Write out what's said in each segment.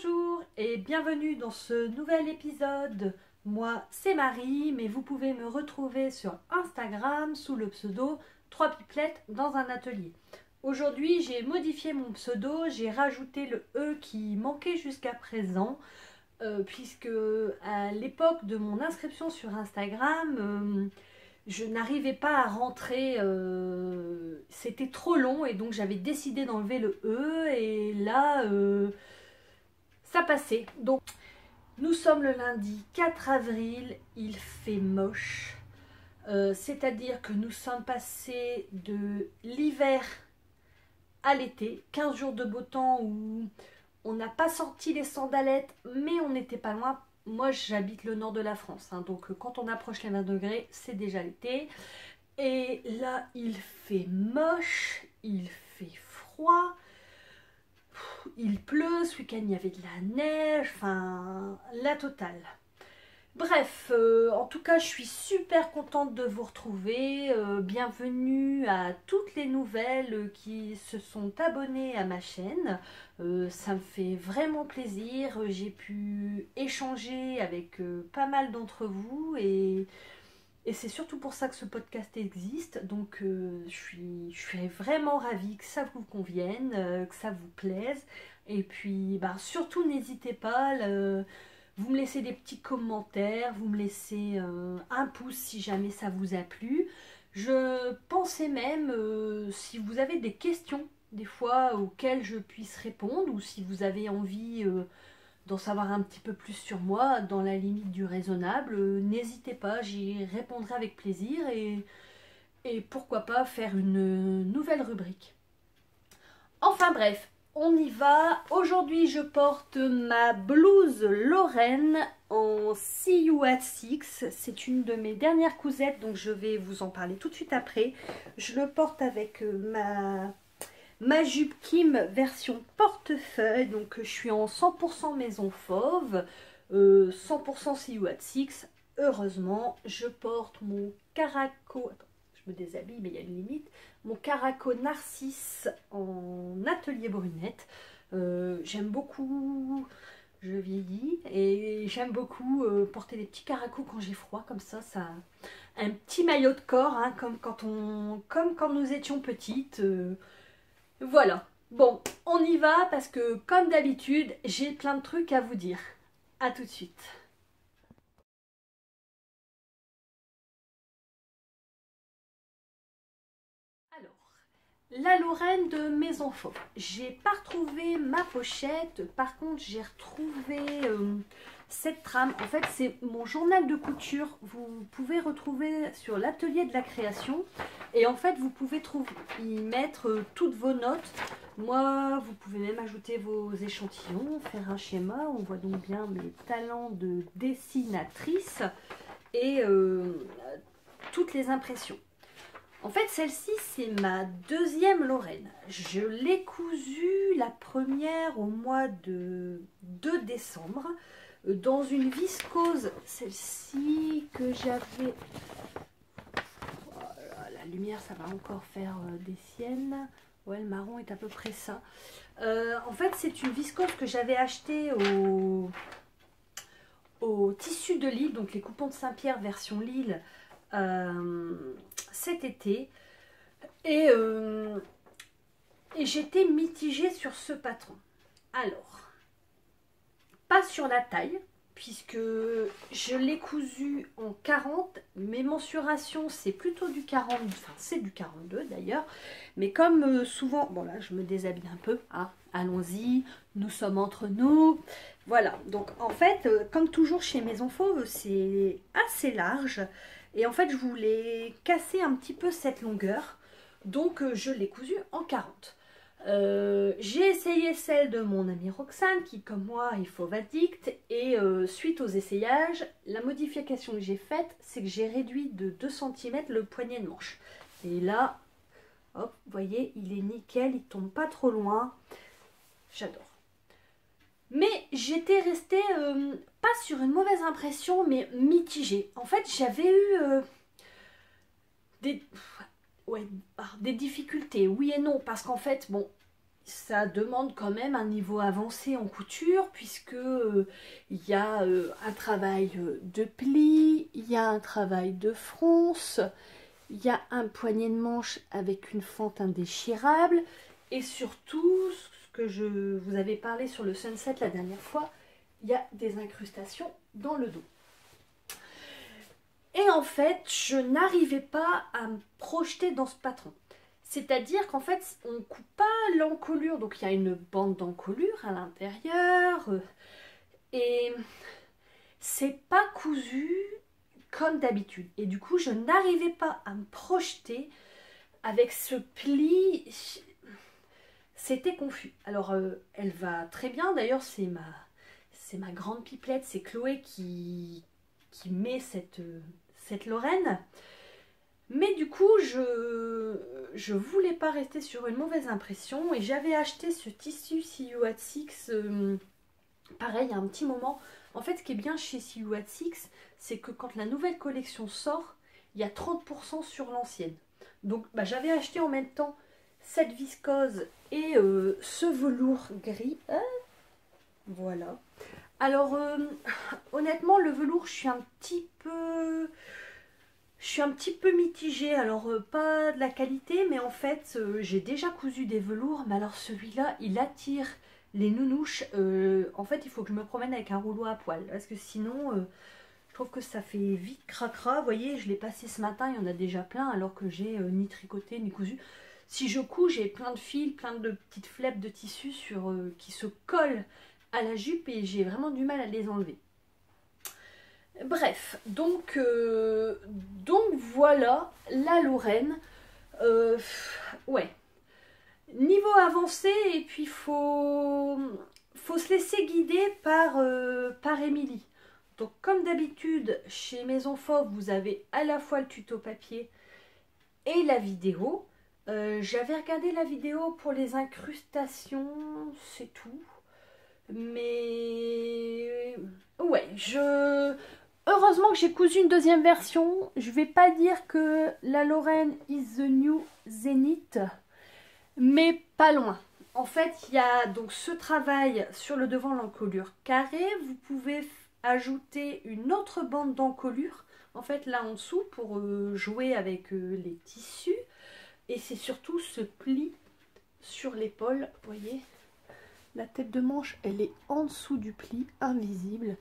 Bonjour et bienvenue dans ce nouvel épisode. Moi c'est Marie, mais vous pouvez me retrouver sur Instagram sous le pseudo 3 pipelettes dans un atelier. Aujourd'hui j'ai modifié mon pseudo, j'ai rajouté le E qui manquait jusqu'à présent, puisque à l'époque de mon inscription sur Instagram, je n'arrivais pas à rentrer, c'était trop long et donc j'avais décidé d'enlever le E et là ça passait. Donc nous sommes le lundi 4 avril, il fait moche, c'est-à-dire que nous sommes passés de l'hiver à l'été, 15 jours de beau temps où on n'a pas sorti les sandalettes mais on n'était pas loin. Moi j'habite le nord de la France, hein, donc quand on approche les 20 degrés c'est déjà l'été. Et là il fait moche, il fait froid, il pleut, ce week-end il y avait de la neige, enfin la totale. Bref, en tout cas je suis super contente de vous retrouver, bienvenue à toutes les nouvelles qui se sont abonnées à ma chaîne, ça me fait vraiment plaisir, j'ai pu échanger avec pas mal d'entre vous et c'est surtout pour ça que ce podcast existe, donc je suis vraiment ravie que ça vous convienne, que ça vous plaise, et puis surtout n'hésitez pas, vous me laissez des petits commentaires, vous me laissez un pouce si jamais ça vous a plu. Je pensais même, si vous avez des questions, des fois auxquelles je puisse répondre, ou si vous avez envie d'en savoir un petit peu plus sur moi, dans la limite du raisonnable, n'hésitez pas, j'y répondrai avec plaisir, et pourquoi pas faire une nouvelle rubrique. Enfin bref, on y va. Aujourd'hui, je porte ma blouse Lorraine en See You at Six. C'est une de mes dernières cousettes, donc je vais vous en parler tout de suite après. Je le porte avec ma jupe Kim version portefeuille. Donc je suis en 100% maison fauve, 100% See You at Six. Heureusement, je porte mon caraco. Attends, je me déshabille, mais il y a une limite. Mon caraco Narcisse en atelier brunette. J'aime beaucoup, je vieillis et j'aime beaucoup porter des petits caracos quand j'ai froid, comme ça, un petit maillot de corps, hein, comme quand nous étions petites. Voilà. Bon, on y va parce que comme d'habitude, j'ai plein de trucs à vous dire. À tout de suite. La Lorraine de Maison Fauve. J'ai pas retrouvé ma pochette, par contre j'ai retrouvé cette trame. En fait c'est mon journal de couture, vous pouvez retrouver sur l'atelier de la création. Et en fait vous pouvez y mettre toutes vos notes. Moi vous pouvez même ajouter vos échantillons, faire un schéma. On voit donc bien mes talents de dessinatrice et toutes les impressions. En fait, celle-ci, c'est ma deuxième Lorraine. Je l'ai cousue la première au mois de décembre dans une viscose. Celle-ci que j'avais... Voilà, la lumière, ça va encore faire des siennes. Ouais, le marron est à peu près ça. En fait, c'est une viscose que j'avais achetée au tissu de Lille, donc les coupons de Saint-Pierre version Lille. Cet été et j'étais mitigée sur ce patron. Alors, pas sur la taille puisque je l'ai cousu en 40, mes mensurations c'est plutôt du 40, enfin c'est du 42 d'ailleurs, mais comme souvent, bon là je me déshabille un peu, hein, allons-y, nous sommes entre nous, voilà. Donc en fait comme toujours chez Maison Fauve c'est assez large. Et en fait, je voulais casser un petit peu cette longueur, donc je l'ai cousue en 40. J'ai essayé celle de mon amie Roxane, qui comme moi est fauve addict, et suite aux essayages, la modification que j'ai faite, c'est que j'ai réduit de 2 cm le poignet de manche. Et là, hop, vous voyez, il est nickel, il tombe pas trop loin. J'adore. Mais j'étais restée, pas sur une mauvaise impression, mais mitigée. En fait, j'avais eu des difficultés, oui et non. Parce qu'en fait, bon, ça demande quand même un niveau avancé en couture puisque il y a un travail de pli, il y a un travail de fronce, il y a un poignet de manche avec une fente indéchirable et surtout, ce que je vous avais parlé sur le sunset la dernière fois, il y a des incrustations dans le dos. Et en fait, je n'arrivais pas à me projeter dans ce patron. C'est-à-dire qu'en fait, on ne coupe pas l'encolure, donc il y a une bande d'encolure à l'intérieur, et c'est pas cousu comme d'habitude. Et du coup, je n'arrivais pas à me projeter avec ce pli. C'était confus. Alors, elle va très bien. D'ailleurs, c'est ma grande pipelette, c'est Chloé qui met cette Lorraine. Mais du coup, je voulais pas rester sur une mauvaise impression et j'avais acheté ce tissu See You at Six, pareil, il y a un petit moment. En fait, ce qui est bien chez See You at Six, c'est que quand la nouvelle collection sort, il y a 30% sur l'ancienne. Donc, j'avais acheté en même temps cette viscose et ce velours gris. Voilà. Alors, honnêtement, le velours, je suis un petit peu mitigée. Alors, pas de la qualité, mais en fait, j'ai déjà cousu des velours. Mais alors, celui-là, il attire les nounouches. En fait, il faut que je me promène avec un rouleau à poil. Parce que sinon, je trouve que ça fait vite cracra. Vous voyez, je l'ai passé ce matin, il y en a déjà plein, alors que j'ai ni tricoté, ni cousu. Si je couds, j'ai plein de fils, plein de petites flèpes de tissu qui se collent à la jupe et j'ai vraiment du mal à les enlever. Bref, donc voilà la Lorraine. Ouais, niveau avancé, et puis faut se laisser guider par Émilie. Donc comme d'habitude, chez Maison Fauve, vous avez à la fois le tuto papier et la vidéo. J'avais regardé la vidéo pour les incrustations, c'est tout. Mais ouais, heureusement que j'ai cousu une deuxième version. Je vais pas dire que la Lorraine is the new Zénith, mais pas loin. En fait, il y a donc ce travail sur le devant, l'encolure carrée. Vous pouvez ajouter une autre bande d'encolure, en fait là en dessous, pour jouer avec les tissus. Et c'est surtout ce pli sur l'épaule, vous voyez. La tête de manche, elle est en dessous du pli, invisible.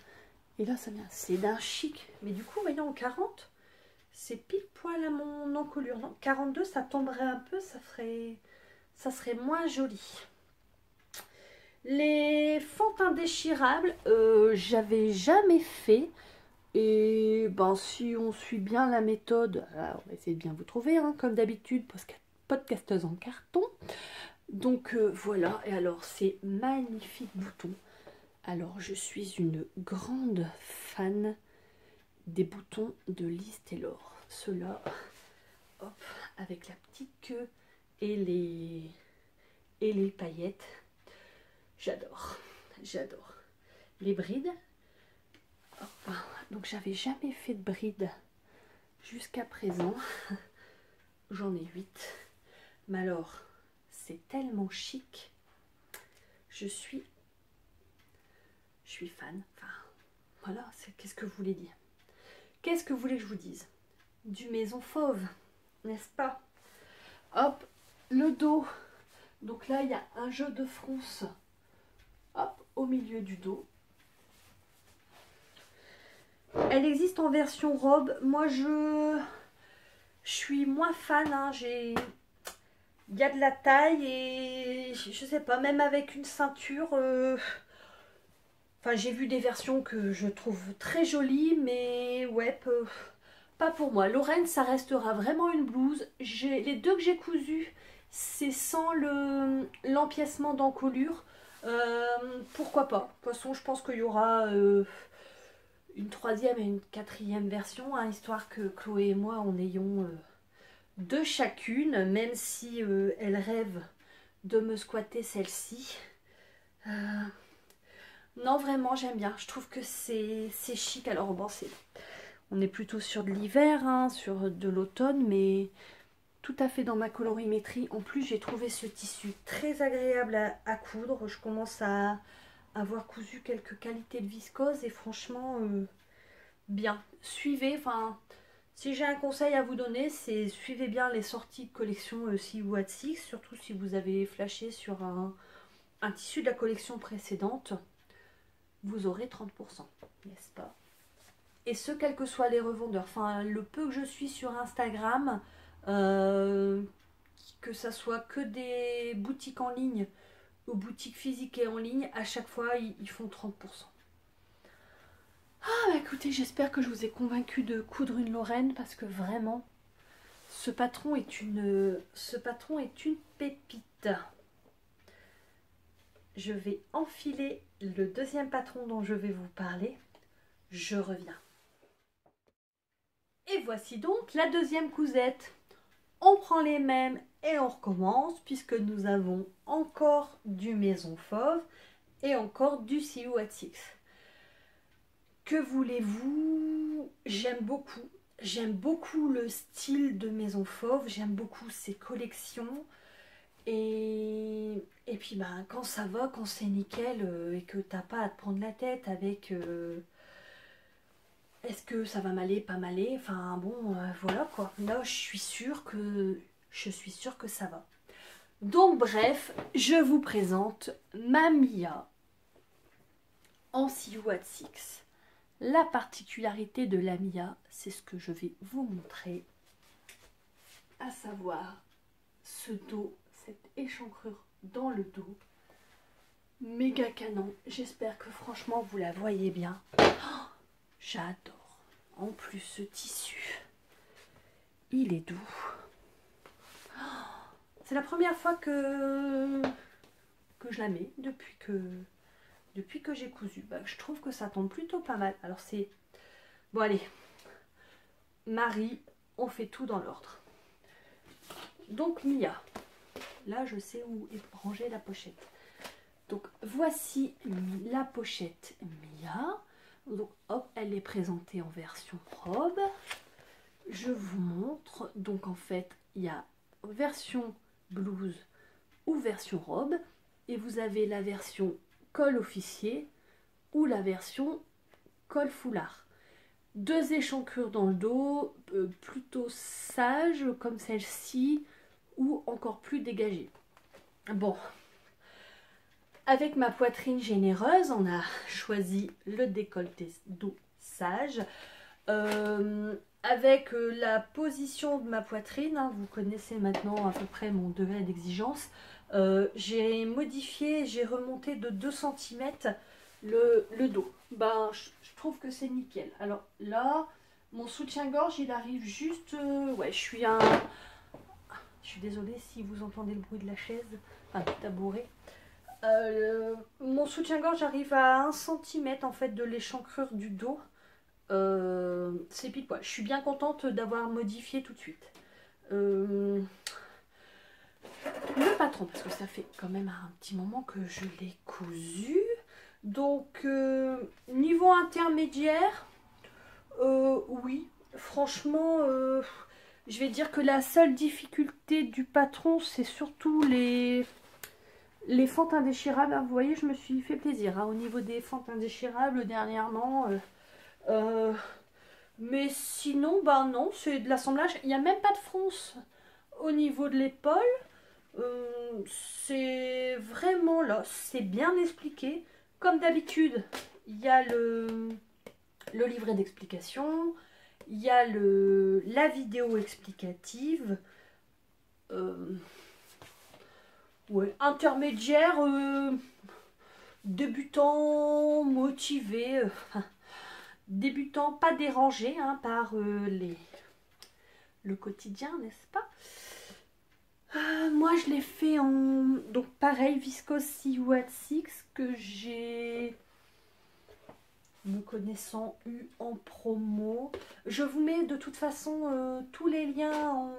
Et là, ça vient, c'est d'un chic. Mais du coup, voyons, en 40, c'est pile poil à mon encolure. Non, 42, ça tomberait un peu, ça serait moins joli. Les fentes indéchirables, j'avais jamais fait. Et ben, si on suit bien la méthode, on va essayer de bien vous trouver, hein, comme d'habitude, podcasteuse en carton. Donc voilà, et alors ces magnifiques boutons. Alors je suis une grande fan des boutons de Liz Taylor. Ceux-là, hop, avec la petite queue et les paillettes. J'adore, j'adore. Les brides. Hop. Donc j'avais jamais fait de brides jusqu'à présent. J'en ai 8. Mais alors, c'est tellement chic. Je suis fan. Enfin, voilà, qu'est-ce que vous voulez dire? Qu'est-ce que vous voulez que je vous dise? Du Maison Fauve, n'est-ce pas? Hop, le dos. Donc là, il y a un jeu de fronce. Hop, au milieu du dos. Elle existe en version robe. Moi, je suis moins fan. Hein. Il y a de la taille et je sais pas, même avec une ceinture. Enfin, j'ai vu des versions que je trouve très jolies, mais ouais, pas pour moi. Lorraine, ça restera vraiment une blouse. Les deux que j'ai cousues, c'est sans l'empiècement d'encolure. Pourquoi pas? De toute façon, je pense qu'il y aura une troisième et une quatrième version, hein, histoire que Chloé et moi en ayons deux chacune, même si elle rêve de me squatter celle-ci. Non, vraiment, j'aime bien. Je trouve que c'est chic. Alors, bon, on est plutôt sur de l'hiver, hein, sur de l'automne, mais tout à fait dans ma colorimétrie. En plus, j'ai trouvé ce tissu très agréable à coudre. Je commence à avoir cousu quelques qualités de viscose et franchement, bien. Suivez, enfin, si j'ai un conseil à vous donner, c'est suivez bien les sorties de collection See You at Six, surtout si vous avez flashé sur un tissu de la collection précédente. Vous aurez 30%, n'est-ce pas? Et ce, quels que soient les revendeurs. Enfin, le peu que je suis sur Instagram, que ça soit que des boutiques en ligne ou boutiques physiques et en ligne, à chaque fois, ils font 30%. Ah, bah écoutez, j'espère que je vous ai convaincu de coudre une Lorraine parce que vraiment, ce patron est une pépite. Je vais enfiler le deuxième patron dont je vais vous parler. Je reviens. Et voici donc la deuxième cousette. On prend les mêmes et on recommence puisque nous avons encore du Maison Fauve et encore du See You at Six. Que voulez-vous? J'aime beaucoup. J'aime beaucoup le style de Maison Fauve. J'aime beaucoup ses collections. Et puis bah, quand ça va, quand c'est nickel et que t'as pas à te prendre la tête avec est-ce que ça va m'aller, pas m'aller, enfin bon, voilà quoi. Là, je suis sûre que ça va. Donc bref, je vous présente ma Mia en See You at Six. La particularité de la Mia, c'est ce que je vais vous montrer, à savoir ce dos, cette échancrure dans le dos, méga canon. J'espère que franchement vous la voyez bien. Oh, j'adore. En plus, ce tissu, il est doux. C'est la première fois que je la mets depuis que j'ai cousu. Bah, je trouve que ça tombe plutôt pas mal. Alors c'est... Bon allez, Marie, on fait tout dans l'ordre. Donc Mia, là je sais où est rangée la pochette. Donc voici la pochette Mia. Donc hop, elle est présentée en version robe. Je vous montre. Donc en fait, il y a version blouse ou version robe. Et vous avez la version col officier ou la version col foulard. Deux échancrures dans le dos, plutôt sages comme celle-ci ou encore plus dégagées. Bon, avec ma poitrine généreuse, on a choisi le décolleté dos sage. Avec la position de ma poitrine, hein, vous connaissez maintenant à peu près mon degré d'exigence, j'ai modifié, j'ai remonté de 2 cm le dos. Ben, je trouve que c'est nickel. Alors là, mon soutien-gorge, il arrive juste... ouais, je suis désolée si vous entendez le bruit de la chaise, enfin du tabouret. Mon soutien-gorge arrive à 1 cm en fait de l'échancrure du dos. C'est pile poil. Je suis bien contente d'avoir modifié tout de suite. Le patron, parce que ça fait quand même un petit moment que je l'ai cousu. Donc, niveau intermédiaire, oui, franchement, je vais dire que la seule difficulté du patron, c'est surtout les fentes indéchirables. Vous voyez, je me suis fait plaisir hein, au niveau des fentes indéchirables dernièrement. Mais sinon, bah non, c'est de l'assemblage. Il n'y a même pas de fronce au niveau de l'épaule. C'est vraiment là, c'est bien expliqué. Comme d'habitude, il y a le livret d'explication, il y a la vidéo explicative. Ouais, intermédiaire, débutant, motivé, débutant pas dérangé hein, par le quotidien, n'est-ce pas? Moi je l'ai fait en donc pareil viscose See You at Six que j'ai, me connaissant, eu en promo. Je vous mets de toute façon tous les liens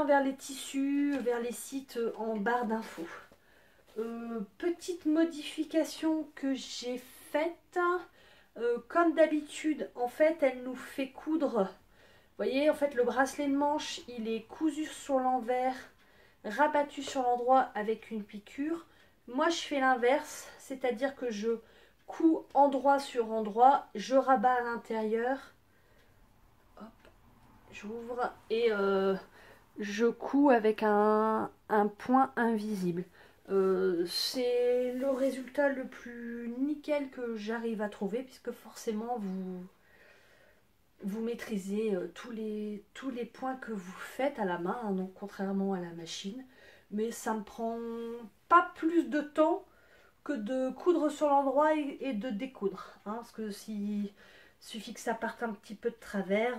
vers les tissus, vers les sites en barre d'infos. Petite modification que j'ai faite, comme d'habitude, en fait, elle nous fait coudre voyez, en fait, le bracelet de manche, il est cousu sur l'envers, rabattu sur l'endroit avec une piqûre. Moi, je fais l'inverse, c'est-à-dire que je couds endroit sur endroit, je rabats à l'intérieur. Hop, j'ouvre et je couds avec un point invisible. C'est le résultat le plus nickel que j'arrive à trouver, puisque forcément vous maîtrisez tous les points que vous faites à la main, hein, donc contrairement à la machine. Mais ça me prend pas plus de temps que de coudre sur l'endroit et de découdre, hein, parce que si suffit que ça parte un petit peu de travers.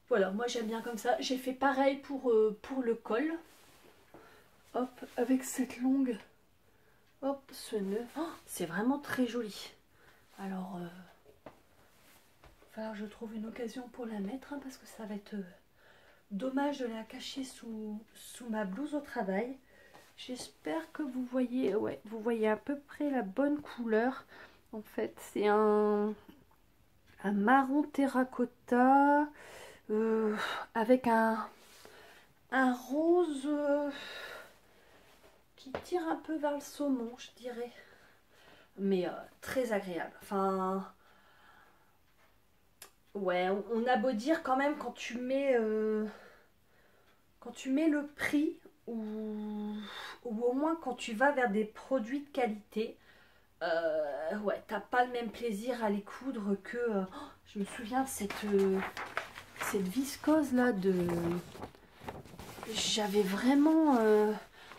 Voilà, moi j'aime bien comme ça. J'ai fait pareil pour le col. Hop, avec cette longue, hop, ce nœud. Oh, c'est vraiment très joli. Alors, falloir que je trouve une occasion pour la mettre, hein, parce que ça va être dommage de la cacher sous ma blouse au travail. J'espère que vous voyez, ouais, vous voyez à peu près la bonne couleur. En fait, c'est un marron terracotta avec un rose qui tire un peu vers le saumon, je dirais. Mais très agréable. Enfin, ouais, on a beau dire quand même quand tu mets le prix ou au moins quand tu vas vers des produits de qualité, ouais, t'as pas le même plaisir à les coudre que. Je me souviens de cette viscose là de. J'avais vraiment.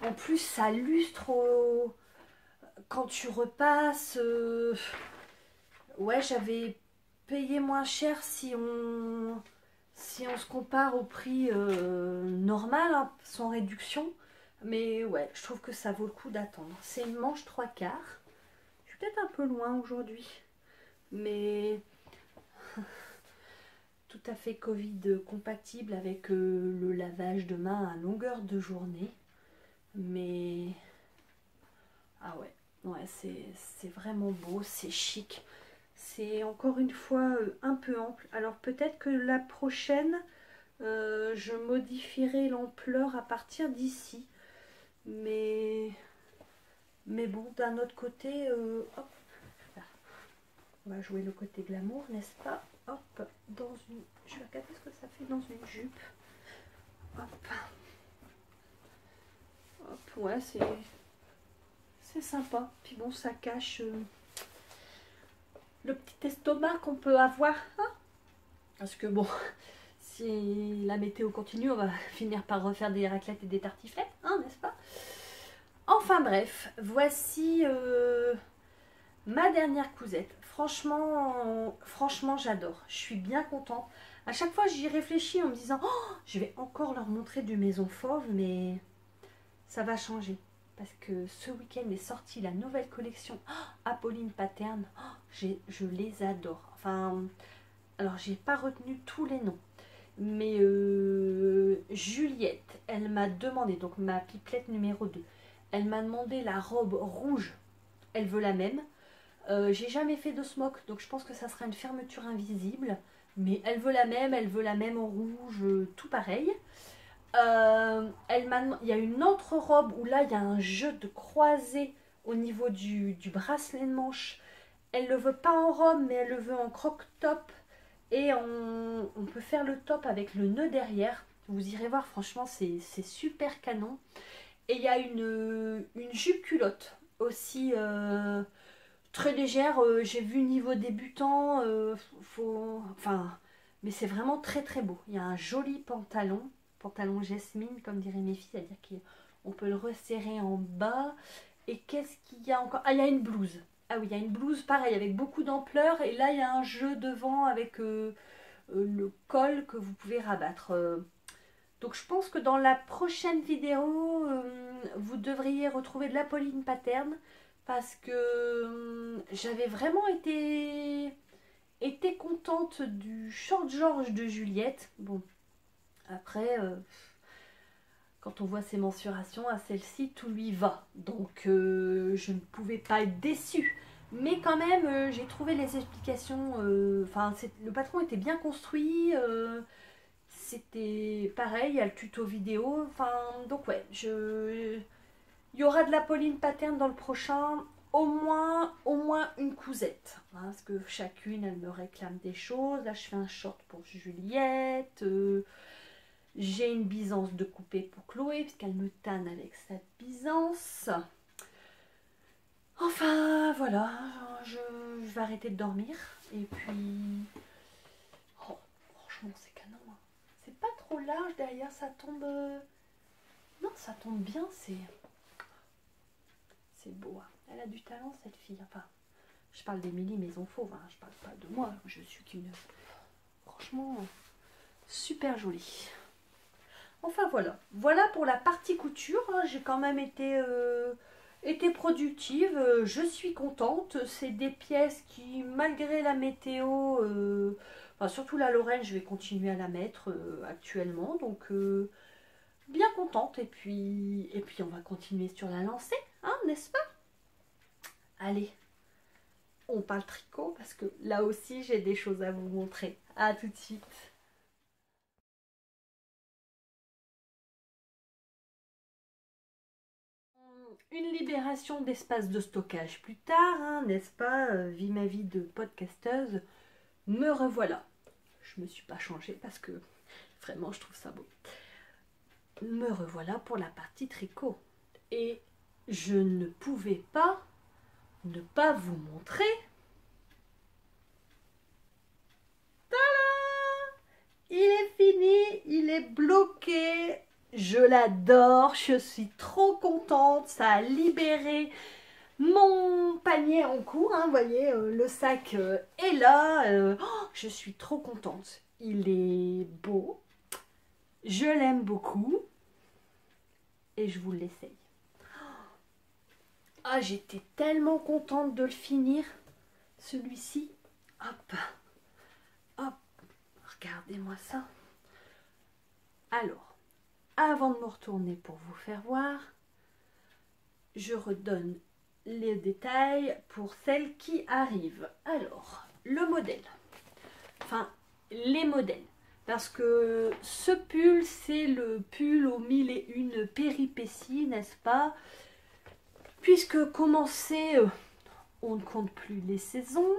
En plus, ça lustre quand tu repasses. Ouais, j'avais payé moins cher si on se compare au prix normal, hein, sans réduction. Mais ouais, je trouve que ça vaut le coup d'attendre. C'est une manche 3/4. Je suis peut-être un peu loin aujourd'hui, mais tout à fait Covid compatible avec le lavage de main à longueur de journée. Mais ah ouais, ouais, c'est vraiment beau, c'est chic. C'est encore une fois un peu ample. Alors peut-être que la prochaine, je modifierai l'ampleur à partir d'ici. Mais bon, d'un autre côté, hop, là. On va jouer le côté glamour, n'est-ce pas? Hop, dans une... Je vais regarder ce que ça fait dans une jupe. Hop. Hop, ouais, c'est sympa. Puis bon, ça cache le petit estomac qu'on peut avoir. Hein, parce que bon, si la météo continue, on va finir par refaire des raclettes et des tartiflettes, hein, n'est-ce pas? Enfin bref, voici ma dernière cousette. Franchement, j'adore. Je suis bien contente. À chaque fois, j'y réfléchis en me disant, oh, je vais encore leur montrer du Maison Fauve, mais ça va changer. Parce que ce week-end est sortie la nouvelle collection Apolline Pattern. Je les adore. Enfin, alors j'ai pas retenu tous les noms. Mais Juliette, elle m'a demandé, donc ma pipelette numéro 2, elle m'a demandé la robe rouge. Elle veut la même. J'ai jamais fait de smock, donc je pense que ça sera une fermeture invisible. Mais elle veut la même en rouge, tout pareil. Il y a une autre robe où là il y a un jeu de croisé au niveau du bracelet de manche. Elle le veut pas en robe, mais elle le veut en croc-top. Et on peut faire le top avec le nœud derrière. Vous irez voir, franchement, c'est super canon. Et il y a une jupe culotte aussi très légère. J'ai vu niveau débutant. Enfin, mais c'est vraiment très très beau. Il y a un joli pantalon jasmine, comme diraient mes filles, c'est-à-dire qu'on peut le resserrer en bas. Et qu'est-ce qu'il y a encore? Ah, il y a une blouse. Ah oui, il y a une blouse pareil avec beaucoup d'ampleur. Et là, il y a un jeu devant avec le col que vous pouvez rabattre. Donc je pense que dans la prochaine vidéo, vous devriez retrouver de l'Apolline Pattern. Parce que j'avais vraiment été contente du short George de Juliette. Bon, après, quand on voit ses mensurations, à celle-ci, tout lui va. Donc je ne pouvais pas être déçue. Mais quand même, j'ai trouvé les explications. Enfin, le patron était bien construit. C'était pareil, il y a le tuto vidéo. Enfin, donc ouais, il y aura de la Pauline Pattern dans le prochain. Au moins une cousette. Hein, parce que chacune, elle me réclame des choses. Là, je fais un short pour Juliette. J'ai une Byzance de couper pour Chloé, puisqu'elle me tanne avec sa Byzance. Enfin, voilà, je vais arrêter de dormir. Et puis... Oh, franchement, c'est canon. Hein. C'est pas trop large derrière, ça tombe... Non, ça tombe bien, c'est beau. Hein. Elle a du talent, cette fille. Enfin, je parle d'Émilie Maison Fauve, hein. Je parle pas de moi. Je suis qu'une... Franchement, super jolie. Enfin, voilà. Voilà pour la partie couture. Hein. J'ai quand même été productive, je suis contente. C'est des pièces qui, malgré la météo, enfin, surtout la Lorraine, je vais continuer à la mettre actuellement. Donc, bien contente. Et puis, on va continuer sur la lancée, hein, n'est-ce pas? Allez, on parle tricot parce que là aussi, j'ai des choses à vous montrer. À tout de suite. Une libération d'espace de stockage plus tard, hein, n'est-ce pas? Vie ma vie de podcasteuse. Me revoilà. Je me suis pas changée parce que vraiment je trouve ça beau. Me revoilà pour la partie tricot. Et je ne pouvais pas ne pas vous montrer. Il est fini, il est bloqué. Je l'adore, je suis trop contente. Ça a libéré mon panier en cours. Hein, vous voyez, le sac est là. Je suis trop contente. Il est beau. Je l'aime beaucoup. Et je vous l'essaye. Ah, j'étais tellement contente de le finir. Celui-ci. Hop. Hop. Regardez-moi ça. Alors, avant de me retourner pour vous faire voir, je redonne les détails pour celles qui arrivent. Alors, le modèle. Enfin, les modèles. Parce que ce pull, c'est le pull aux mille et une péripéties, n'est-ce pas? Puisque commencer, on ne compte plus les saisons.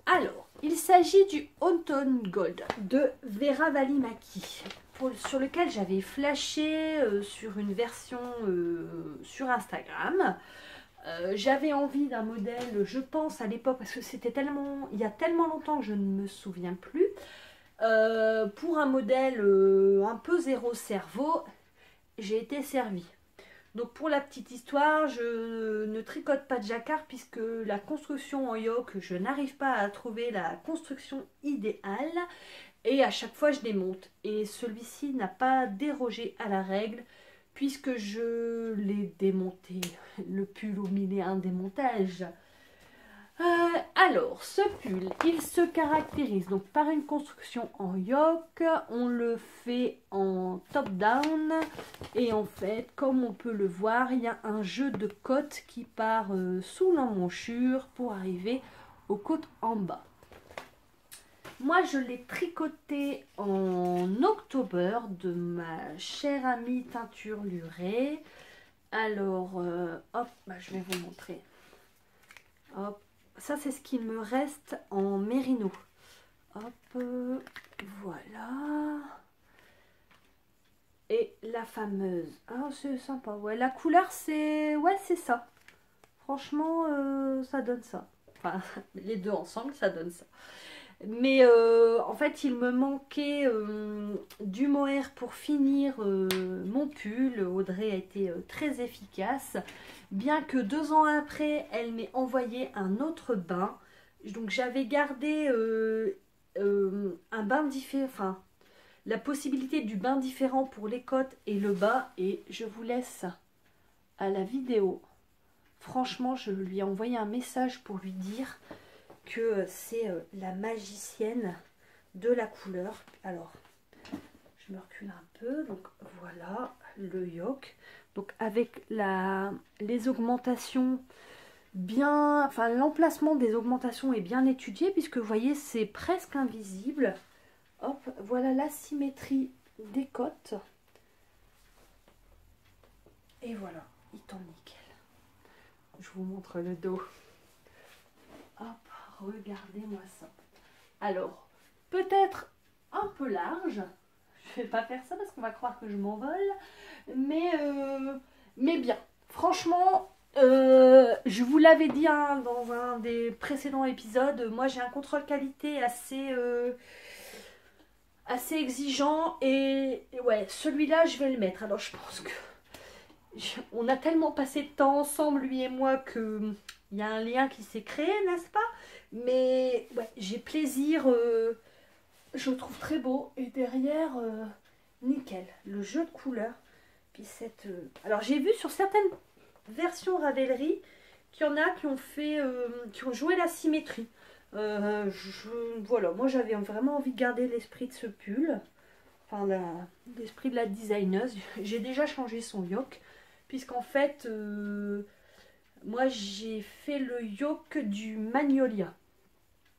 Alors, il s'agit du Autumn Gold de Vera Valimaki, sur lequel j'avais flashé sur une version sur Instagram. J'avais envie d'un modèle, je pense à l'époque, parce que c'était tellement, il y a tellement longtemps que je ne me souviens plus, pour un modèle un peu zéro cerveau, j'ai été servie. Donc pour la petite histoire, je ne tricote pas de jacquard puisque la construction en yoke, je n'arrive pas à trouver la construction idéale et à chaque fois je démonte. Et celui-ci n'a pas dérogé à la règle puisque je l'ai démonté, le pull au mille et un démontage. Alors, ce pull, il se caractérise donc par une construction en yoke. On le fait en top-down. Et en fait, comme on peut le voir, il y a un jeu de côtes qui part sous l'emmanchure pour arriver aux côtes en bas. Moi, je l'ai tricoté en octobre de ma chère amie Teinture Lurée. Alors, hop, je vais vous montrer. Hop. Ça, c'est ce qu'il me reste en mérino. Hop, voilà. Et la fameuse. Ah, c'est sympa. Ouais, la couleur, c'est... Ouais, c'est ça. Franchement, ça donne ça. Enfin, les deux ensemble, ça donne ça. Mais en fait, il me manquait du mohair pour finir mon pull. Audrey a été très efficace. Bien que 2 ans après, elle m'ait envoyé un autre bain. Donc j'avais gardé un bain différent, enfin la possibilité du bain différent pour les côtes et le bas. Et je vous laisse à la vidéo. Franchement, je lui ai envoyé un message pour lui dire que c'est la magicienne de la couleur. Alors, je me recule un peu. Donc voilà le yoke. Donc avec les augmentations bien, enfin l'emplacement des augmentations est bien étudié puisque vous voyez c'est presque invisible. Hop, voilà la symétrie des côtes. Et voilà, il tombe nickel. Je vous montre le dos. Hop, regardez-moi ça. Alors, peut-être un peu large. Je vais pas faire ça parce qu'on va croire que je m'envole. Mais bien. Franchement, je vous l'avais dit hein, dans un des précédents épisodes, moi j'ai un contrôle qualité assez exigeant et ouais, celui-là je vais le mettre. Alors je pense que on a tellement passé de temps ensemble, lui et moi, que il y a un lien qui s'est créé, n'est-ce pas? Mais ouais, j'ai plaisir, je le trouve très beau et derrière, nickel, le jeu de couleurs. Puis cette, alors j'ai vu sur certaines version Ravelry qu'il y en a qui ont fait qui ont joué la symétrie. Voilà, moi j'avais vraiment envie de garder l'esprit de ce pull, enfin l'esprit de la designeuse. J'ai déjà changé son yoke puisqu'en fait moi j'ai fait le yoke du Magnolia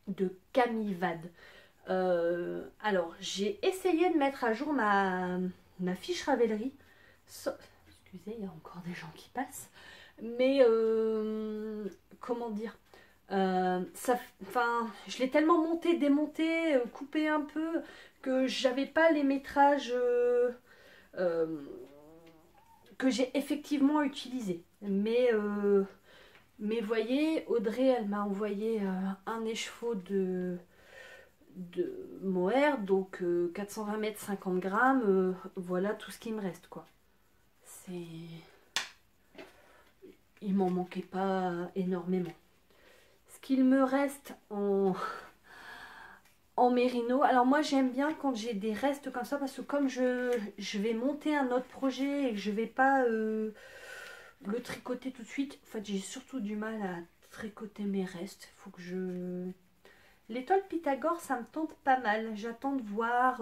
de Camille Vade. Alors j'ai essayé de mettre à jour ma fiche Ravelry. Excusez, il y a encore des gens qui passent. Mais comment dire, enfin, je l'ai tellement monté, démonté, coupé un peu que j'avais pas les métrages euh, que j'ai effectivement utilisés. Mais voyez, Audrey, elle m'a envoyé un écheveau de mohair, donc 420 mètres, 50 grammes. Voilà tout ce qui me reste, quoi. C'est... Il m'en manquait pas énormément. Ce qu'il me reste en mérino, alors moi j'aime bien quand j'ai des restes comme ça parce que comme je vais monter un autre projet et que je vais pas le tricoter tout de suite, en fait j'ai surtout du mal à tricoter mes restes. Faut que je... L'étoile Pythagore ça me tente pas mal, j'attends de voir...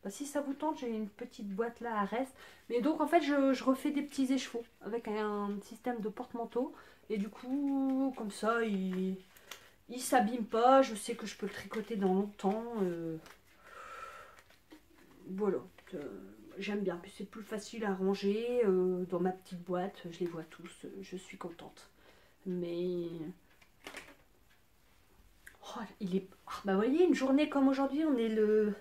Bah, si ça vous tente, j'ai une petite boîte là à reste. Mais donc en fait, je refais des petits écheveaux avec un système de porte-manteau. Et du coup, comme ça, il s'abîme pas. Je sais que je peux le tricoter dans longtemps. Voilà. J'aime bien. Puis c'est plus facile à ranger dans ma petite boîte. Je les vois tous. Je suis contente. Mais... Oh, il est... Bah vous voyez, une journée comme aujourd'hui, on est le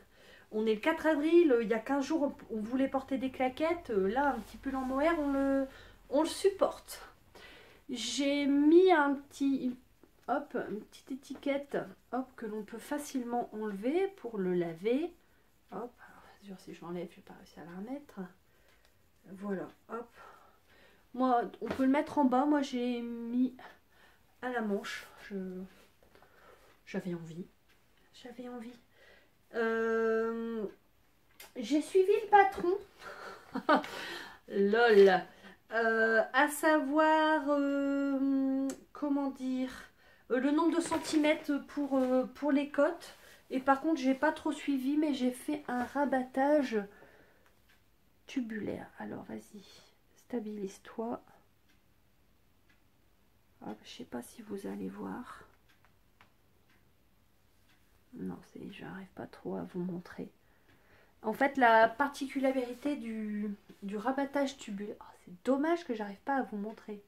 4 avril, il y a 15 jours, on voulait porter des claquettes. Là, un petit pull en mohair, on le supporte. J'ai mis hop, une petite étiquette hop, que l'on peut facilement enlever pour le laver. Hop, alors, si je l'enlève, je n'ai pas réussi à la remettre. Voilà, hop. Moi, on peut le mettre en bas. Moi, j'ai mis à la manche. J'avais envie. J'avais envie. J'ai suivi le patron. Lol. À savoir, comment dire, le nombre de centimètres pour les côtes. Et par contre, j'ai pas trop suivi, mais j'ai fait un rabattage tubulaire. Alors, vas-y, stabilise-toi. Je sais pas si vous allez voir. Non, je n'arrive pas trop à vous montrer. En fait, la particularité du rabattage tubulaire... Oh, c'est dommage que j'arrive pas à vous montrer.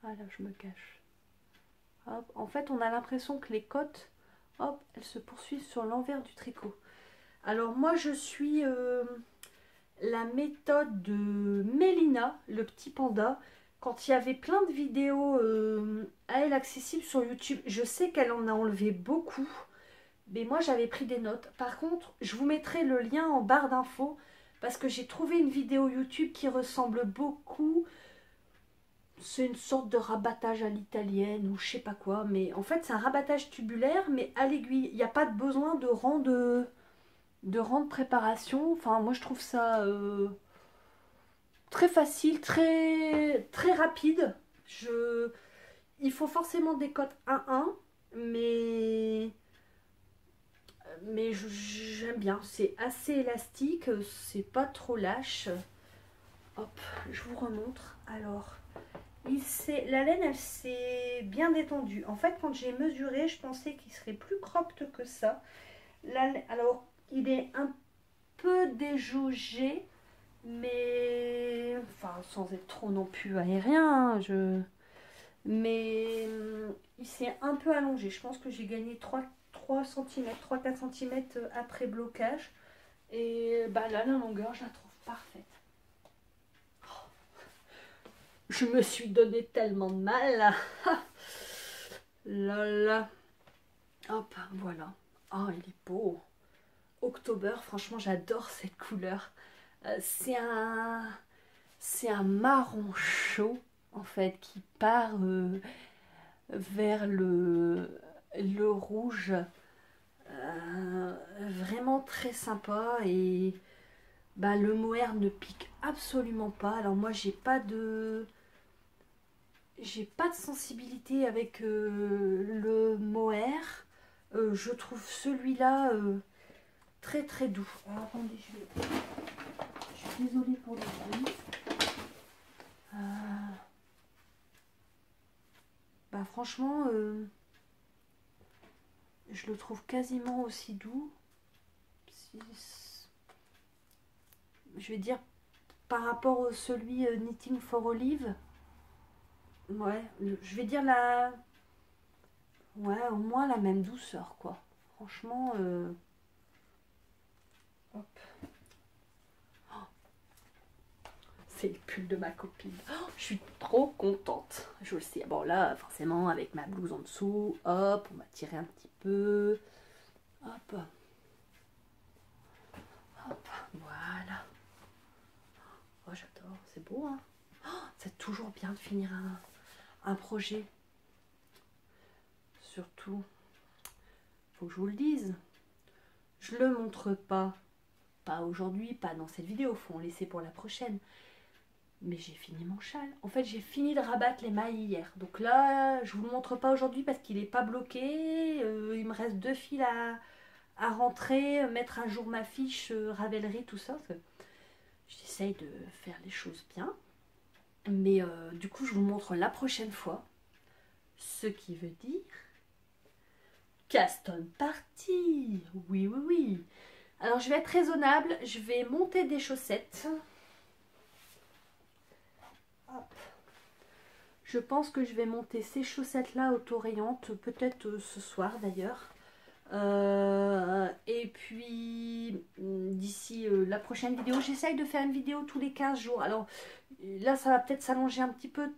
Ah là, je me cache. Hop. En fait, on a l'impression que les côtes, hop, elles se poursuivent sur l'envers du tricot. Alors moi, je suis la méthode de Mélina, le petit panda. Quand il y avait plein de vidéos à elle accessibles sur YouTube, je sais qu'elle en a enlevé beaucoup. Mais moi j'avais pris des notes. Par contre, je vous mettrai le lien en barre d'infos parce que j'ai trouvé une vidéo YouTube qui ressemble beaucoup. C'est une sorte de rabattage à l'italienne ou je sais pas quoi. Mais en fait, c'est un rabattage tubulaire mais à l'aiguille. Il n'y a pas de besoin de rang de préparation. Enfin, moi je trouve ça très facile, très rapide. Il faut forcément des cotes 1-1, mais j'aime bien, c'est assez élastique, c'est pas trop lâche. Hop, je vous remontre. Alors, La laine, elle s'est bien détendue. En fait, quand j'ai mesuré, je pensais qu'il serait plus cropped que ça. Alors, il est un peu déjaugé, mais enfin, sans être trop non plus aérien, hein, mais il s'est un peu allongé. Je pense que j'ai gagné 3 cm, 3-4 cm après blocage. Et bah là, la longueur, je la trouve parfaite. Je me suis donné tellement de mal là. Là là. Hop, voilà. Oh, il est beau. October, franchement, j'adore cette couleur. C'est un marron chaud, en fait, qui part vers le rouge. Vraiment très sympa. Et bah, le mohair ne pique absolument pas. Alors moi, j'ai pas de sensibilité avec le mohair. Je trouve celui-là très très doux. Alors, attendez, je suis désolée pour le bruit. Euh, Bah franchement, je le trouve quasiment aussi doux. Je vais dire par rapport au celui Knitting for Olive. Ouais, je vais dire ouais, au moins la même douceur quoi. Franchement, hop. C'est le pull de ma copine. Oh, je suis trop contente. Je le sais. Bon là, forcément, avec ma blouse en dessous, hop, on va tirer un petit peu. Hop. Hop, voilà. Oh, j'adore. C'est beau, hein. Oh, c'est toujours bien de finir un projet. Surtout, faut que je vous le dise. Je le montre pas. Pas aujourd'hui, pas dans cette vidéo. Faut en laisser pour la prochaine. Mais j'ai fini mon châle. En fait, j'ai fini de rabattre les mailles hier. Donc là, je vous le montre pas aujourd'hui parce qu'il n'est pas bloqué. Il me reste 2 fils à rentrer, mettre à jour ma fiche, Ravelry, tout ça. J'essaye de faire les choses bien. Mais du coup, je vous le montre la prochaine fois. Ce qui veut dire... Caston party. Oui, oui, oui. Alors, je vais être raisonnable. Je vais monter des chaussettes. Hop. Je pense que je vais monter ces chaussettes-là autorayantes, peut-être ce soir d'ailleurs. Et puis, d'ici la prochaine vidéo, j'essaye de faire une vidéo tous les 15 jours. Alors là, ça va peut-être s'allonger un petit peu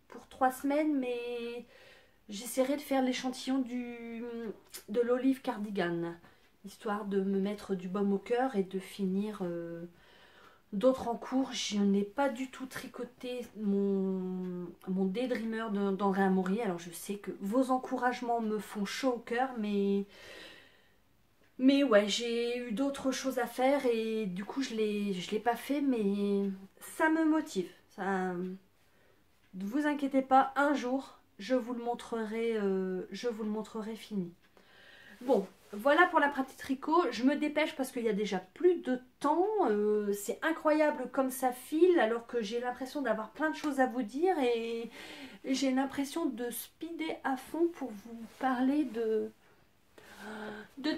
pour 3 semaines, mais j'essaierai de faire l'échantillon de l'olive cardigan, histoire de me mettre du baume au cœur et de finir... d'autres en cours. Je n'ai pas du tout tricoté mon Daydreamer d'André Amaury. Alors je sais que vos encouragements me font chaud au cœur, mais ouais, j'ai eu d'autres choses à faire et du coup je l'ai pas fait, mais ça me motive. Ça, ne vous inquiétez pas, un jour je vous le montrerai fini. Bon, voilà pour la pratique tricot. Je me dépêche parce qu'il y a déjà plus de temps. C'est incroyable comme ça file alors que j'ai l'impression d'avoir plein de choses à vous dire et j'ai l'impression de speeder à fond pour vous parler de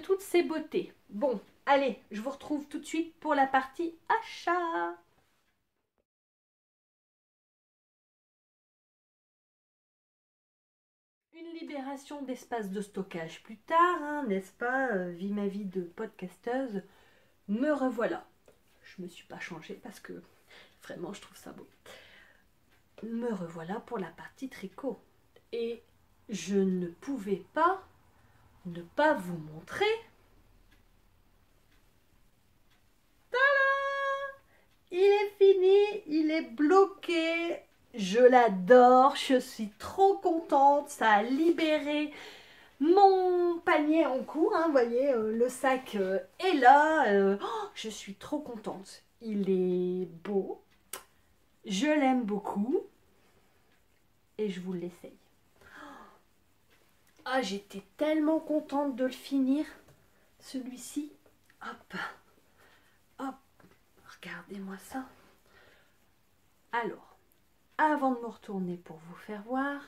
toutes ces beautés. Bon, allez, je vous retrouve tout de suite pour la partie achat. Une libération d'espace de stockage plus tard, hein, n'est-ce pas, vie ma vie de podcasteuse, me revoilà. Je me suis pas changée parce que vraiment je trouve ça beau. Me revoilà pour la partie tricot. Et je ne pouvais pas ne pas vous montrer. Il est fini, il est bloqué. Je l'adore, je suis trop contente. Ça a libéré mon panier en cours, hein, vous voyez, le sac est là. Je suis trop contente. Il est beau. Je l'aime beaucoup. Et je vous l'essaye. Ah, j'étais tellement contente de le finir. Celui-ci. Hop. Hop. Regardez-moi ça. Alors, avant de me retourner pour vous faire voir,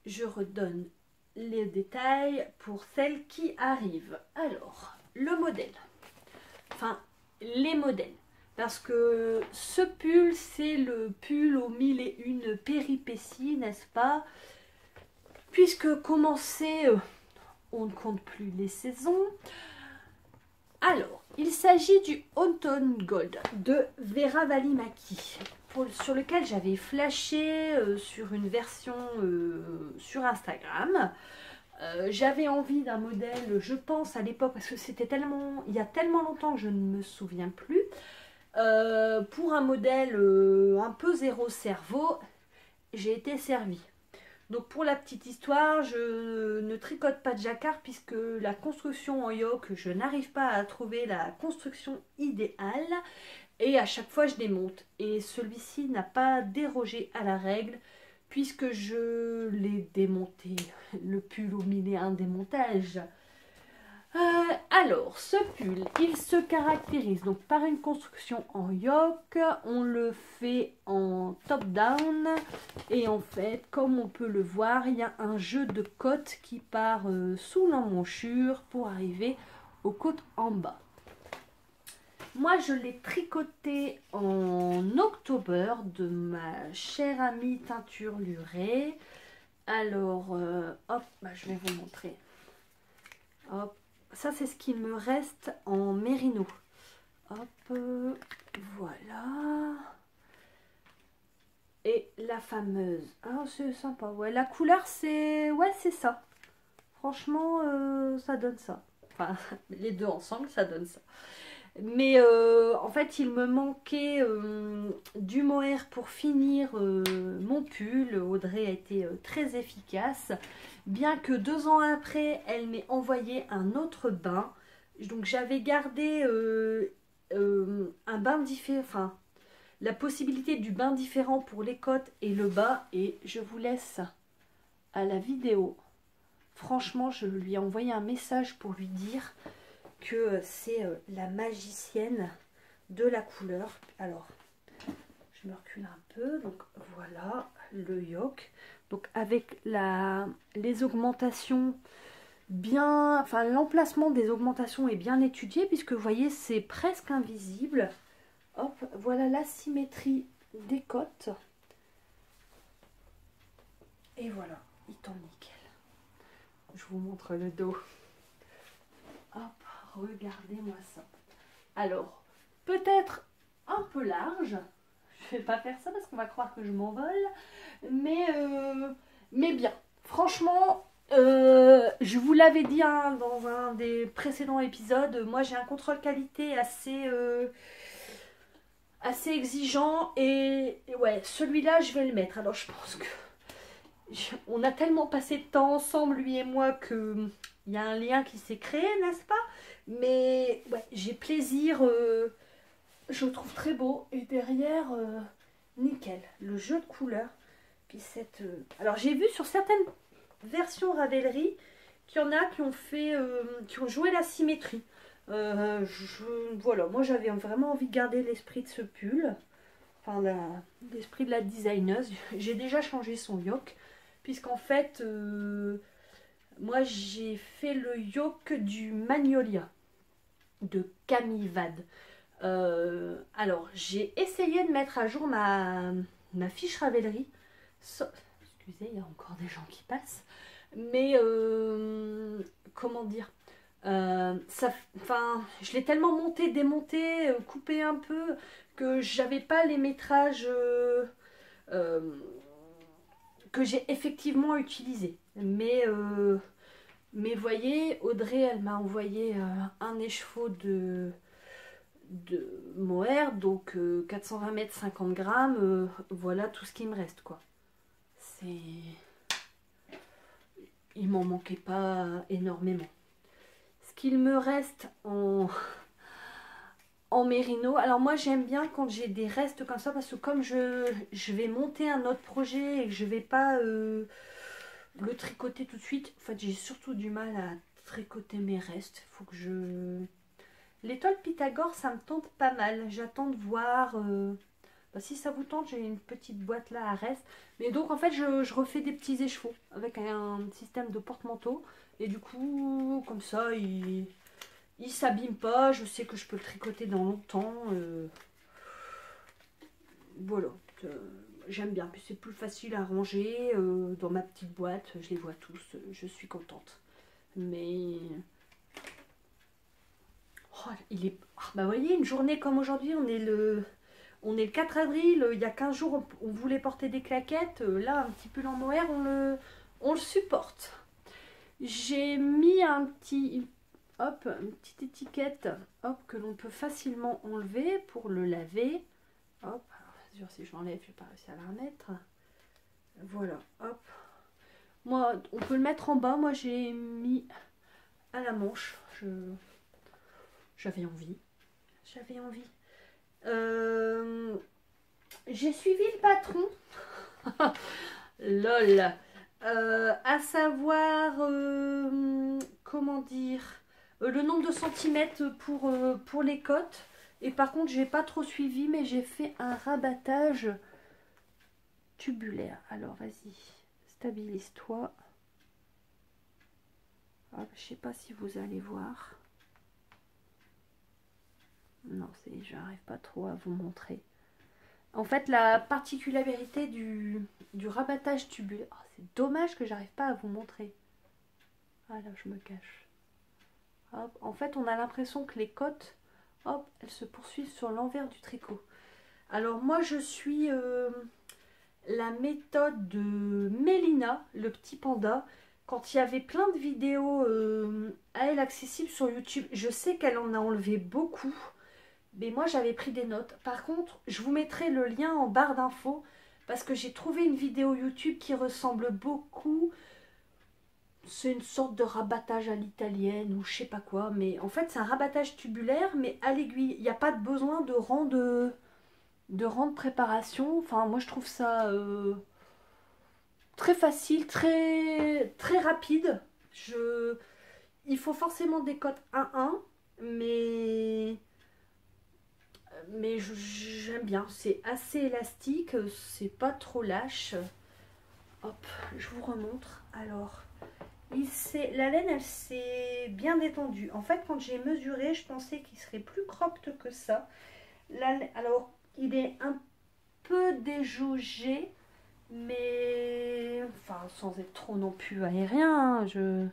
je redonne les détails pour celles qui arrivent. Alors, le modèle, enfin les modèles, parce que ce pull, c'est le pull aux mille et une péripéties, n'est-ce pas? Puisque commencer, on ne compte plus les saisons. Alors, il s'agit du Autumn Gold de Vera Välimäki, sur lequel j'avais flashé sur une version sur Instagram. J'avais envie d'un modèle, je pense à l'époque, parce que c'était tellement, il y a tellement longtemps que je ne me souviens plus, pour un modèle un peu zéro cerveau, j'ai été servie. Donc pour la petite histoire, je ne tricote pas de jacquard puisque la construction en yoke, je n'arrive pas à trouver la construction idéale et à chaque fois je démonte. Et celui-ci n'a pas dérogé à la règle puisque je l'ai démonté, le pull au mille et un démontage. Alors, ce pull, il se caractérise donc par une construction en yoke. On le fait en top-down. Et en fait, comme on peut le voir, il y a un jeu de côtes qui part sous l'emmanchure pour arriver aux côtes en bas. Moi, je l'ai tricoté en octobre de ma chère amie Teinture Lurée. Alors, hop, je vais vous montrer. Hop. Ça, c'est ce qui me reste en mérino. Hop, voilà. Et la fameuse. Ah, c'est sympa. Ouais, la couleur, c'est... Ouais, c'est ça. Franchement, ça donne ça. Enfin, les deux ensemble, ça donne ça. Mais en fait, il me manquait du mohair pour finir mon pull. Audrey a été très efficace. Bien que 2 ans après, elle m'ait envoyé un autre bain. Donc j'avais gardé un bain différent, enfin la possibilité du bain différent pour les côtes et le bas. Et je vous laisse à la vidéo. Franchement, je lui ai envoyé un message pour lui dire que c'est la magicienne de la couleur. Alors, je me recule un peu. Donc voilà le yoke. Donc avec les augmentations bien, enfin l'emplacement des augmentations est bien étudié puisque vous voyez c'est presque invisible. Hop, voilà la symétrie des côtes. Et voilà, il tombe nickel. Je vous montre le dos. Hop, regardez-moi ça. Alors, peut-être un peu large. Je vais pas faire ça parce qu'on va croire que je m'envole. Mais bien. Franchement, je vous l'avais dit hein, dans un des précédents épisodes, moi j'ai un contrôle qualité assez exigeant. Et ouais, celui-là, je vais le mettre. Alors, je pense que on a tellement passé de temps ensemble, lui et moi, que il y a un lien qui s'est créé, n'est-ce pas? Mais ouais, j'ai plaisir. Je le trouve très beau. Et derrière, nickel. Le jeu de couleurs. Puis cette... Alors, j'ai vu sur certaines versions Ravelry qu'il y en a qui ont fait... qui ont joué la symétrie. Voilà, moi j'avais vraiment envie de garder l'esprit de ce pull. Enfin, l'esprit de la designeuse. J'ai déjà changé son yoke. Puisqu'en fait, moi j'ai fait le yoke du Magnolia de Camille Vade. Alors, j'ai essayé de mettre à jour ma fiche Ravelry. Excusez, il y a encore des gens qui passent. Mais, comment dire, je l'ai tellement monté, démonté, coupé un peu, que j'avais pas les métrages que j'ai effectivement utilisés. Mais voyez, Audrey, elle m'a envoyé un écheveau de mohair, donc 420 mètres 50 grammes, voilà tout ce qui me reste quoi. Il m'en manquait pas énormément. Ce qu'il me reste en mérino, alors moi j'aime bien quand j'ai des restes comme ça, parce que comme je vais monter un autre projet et que je vais pas le tricoter tout de suite, en fait j'ai surtout du mal à tricoter mes restes. Faut que je... L'étoile Pythagore, ça me tente pas mal. J'attends de voir Bah, si ça vous tente, j'ai une petite boîte là à reste. Mais donc en fait, je refais des petits écheveaux avec un système de porte-manteau. Et du coup, comme ça, il s'abîme pas. Je sais que je peux le tricoter dans longtemps. Voilà. J'aime bien. Puis c'est plus facile à ranger dans ma petite boîte. Je les vois tous. Je suis contente. Mais... Oh, il est... bah, vous voyez, une journée comme aujourd'hui, on est le 4 avril, il y a 15 jours, on voulait porter des claquettes. Là, un petit pull en mohair, on le supporte. J'ai mis hop, une petite étiquette hop, que l'on peut facilement enlever pour le laver. Hop, c'est sûr, si je l'enlève, je vais pas réussir à la remettre. Voilà, hop. Moi, on peut le mettre en bas. Moi, j'ai mis à la manche. J'avais envie. J'avais envie. J'ai suivi le patron. Lol. À savoir, comment dire, le nombre de centimètres pour les côtes. Et par contre, j'ai pas trop suivi, mais j'ai fait un rabattage tubulaire. Alors, vas-y, stabilise-toi. Je sais pas si vous allez voir. Non, j'arrive pas trop à vous montrer. En fait, la particularité du rabattage tubulaire... Oh, c'est dommage que j'arrive pas à vous montrer. Ah là, je me cache. Hop. En fait, on a l'impression que les côtes, hop, elles se poursuivent sur l'envers du tricot. Alors moi, je suis la méthode de Mélina, le petit panda. Quand il y avait plein de vidéos à elle accessibles sur YouTube, je sais qu'elle en a enlevé beaucoup. Mais moi, j'avais pris des notes. Par contre, je vous mettrai le lien en barre d'infos parce que j'ai trouvé une vidéo YouTube qui ressemble beaucoup. C'est une sorte de rabattage à l'italienne ou je sais pas quoi. Mais en fait, c'est un rabattage tubulaire, mais à l'aiguille. Il n'y a pas de besoin de rang de préparation. Enfin, moi, je trouve ça très facile, très rapide. Il faut forcément des cotes 1-1, mais j'aime bien. C'est assez élastique, c'est pas trop lâche. Hop, je vous remontre. Alors, la laine, elle s'est bien détendue. En fait, quand j'ai mesuré, je pensais qu'il serait plus cropped que ça. Alors, il est un peu déjaugé, mais enfin, sans être trop non plus aérien, hein,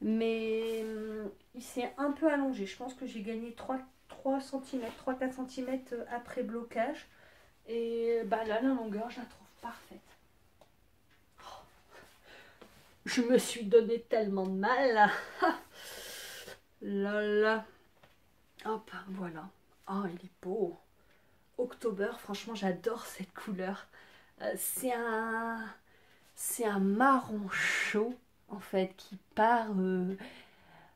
mais il s'est un peu allongé. Je pense que j'ai gagné 3 cm, 3-4 cm après blocage. Et bah là, la longueur, je la trouve parfaite. Oh, je me suis donné tellement de mal. Là. Là, là. Hop, voilà. Oh, il est beau. October, franchement, j'adore cette couleur. C'est un marron chaud, en fait, qui part